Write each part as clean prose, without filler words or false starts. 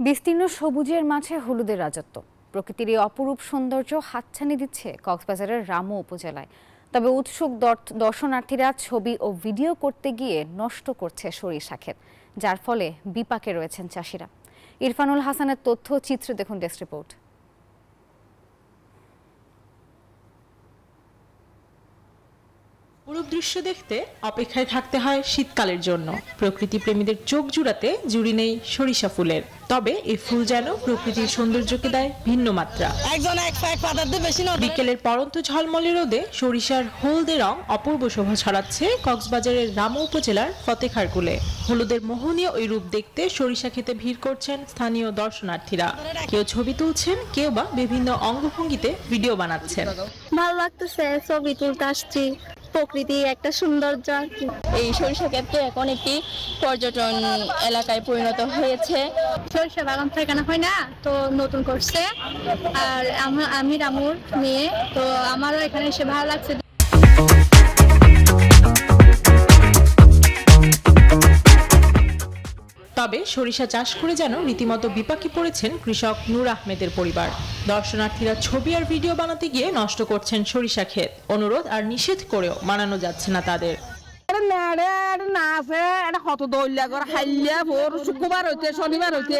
বিস্তীর্ণ সবুজের মাঝে হলুদের রাজত্ব। প্রকৃতির এই অপরূপ সৌন্দর্য হাতছানি দিচ্ছে কক্সবাজারের রামু উপজেলায়। তবে উৎসুক দর্শনার্থীরা ছবি ও ভিডিও করতে গিয়ে নষ্ট করছে সরিষা ক্ষেত, যার ফলে বিপাকে রয়েছেন চাষিরা। ইরফানুল হাসানের তথ্য চিত্র দেখুন ডেস্ক রিপোর্ট। অপরূপ দৃশ্য দেখতে অপেক্ষায় থাকতে হয় শীতকালের জন্য। প্রকৃতি প্রেমীদের চোখ জুড়াতে জুড়ি নেই সরিষা ফুলের, তবে এই ফুল যেন প্রকৃতির সৌন্দর্যকে দেয় ভিন্ন মাত্রা। বিকেলের পরন্ত ঝলমলে রোদে সরিষার হলদে রং অপূর্ব শোভা ছড়াচ্ছে কক্সবাজারের রামু উপজেলার ফতেখারকুলে। হলুদের মোহনীয় ওই রূপ দেখতে সরিষা খেতে ভিড় করছেন স্থানীয় দর্শনার্থীরা। কেউ ছবি তুলছেন, কেউ বা বিভিন্ন অঙ্গভঙ্গিতে ভিডিও বানাচ্ছেন। ভালো লাগতেছে, ছবি তুলতে আসছি। প্রকৃতি একটা সৌন্দর্য। এই সরিষা ক্ষেত্রে এখন একটি পর্যটন এলাকায় পরিণত হয়েছে। সরিষা বাগান এখানে হয় না, তো নতুন করছে। আর আমি রামুর মেয়ে, তো আমারও এখানে এসে ভালো লাগছে। তবে সরিষা চাষ করে যেন রীতিমতো বিপাকে পড়েছেন কৃষক নূর আহমেদের পরিবার। দর্শনার্থীরা ছবি আর ভিডিও বানাতে গিয়ে নষ্ট করছেন সরিষা ক্ষেত। অনুরোধ আর নিষেধ করেও মানানো যাচ্ছে না তাদের। শুক্রবার হইতে শনিবার হইতে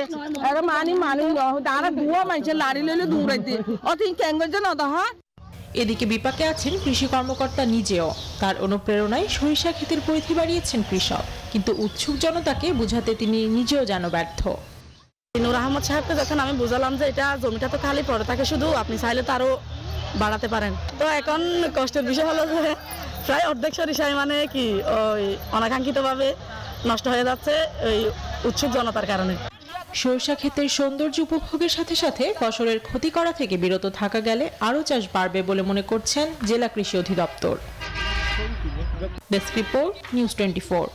এদিকে বিপাকে আছেন কৃষি কর্মকর্তা নিজেও। তার অনুপ্রেরণায় সরিষা ক্ষেতের পরিধি বাড়িয়েছেন কৃষক, কিন্তু উৎসুক জনতাকে বুঝাতে তিনি নিজেও যেন ব্যর্থ। নূর আহমদ সাহেবকে যখন আমি বুঝালাম যে এটা জমিটা তো খালি পড়ে থাকে, শুধু আপনি চাইলে তো আরো বাড়াতে পারেন। তো এখন কষ্টের বিষয় হলো যে প্রায় অর্ধেক সরিষায় মানে কি ওই অনাকাঙ্ক্ষিত ভাবে নষ্ট হয়ে যাচ্ছে ওই উৎসুক জনতার কারণে। সরিষা ক্ষেতের সৌন্দর্য উপভোগের সাথে সাথে ফসলের ক্ষতি করা থেকে বিরত থাকা গেলে আরও চাষ বাড়বে বলে মনে করছেন জেলা কৃষি অধিদপ্তর। Desk report, news 24।